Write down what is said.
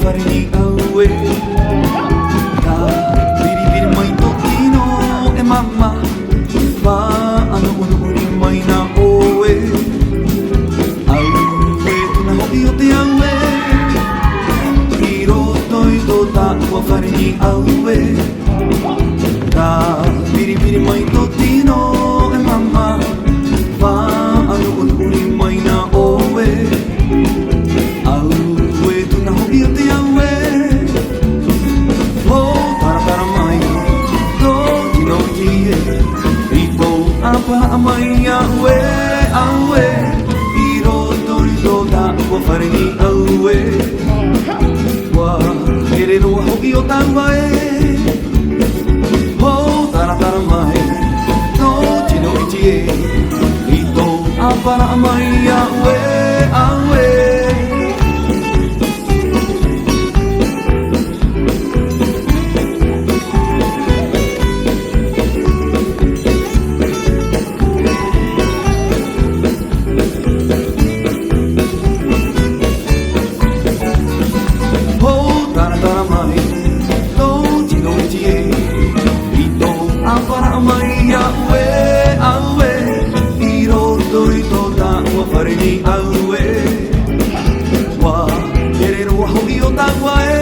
whare ni au e Ka piripiri mai toki no e mama Wha ano unu uni mai na oe Au e tuna hoki o te au e I roto I tō tāua whare ni au e Ka piripiri mai toki no e mama Wha ano unu uni mai na oe Au e tuna hoki o te au e Tara mai, tō tino ki e I tō apa mai au e I roto I tō tāua whare ni au e Wa here roa hoki o tāua e Tara mai, tō tino ki e I tō apa mai au e Whare ni au e Wa, here roa hoki o tāua e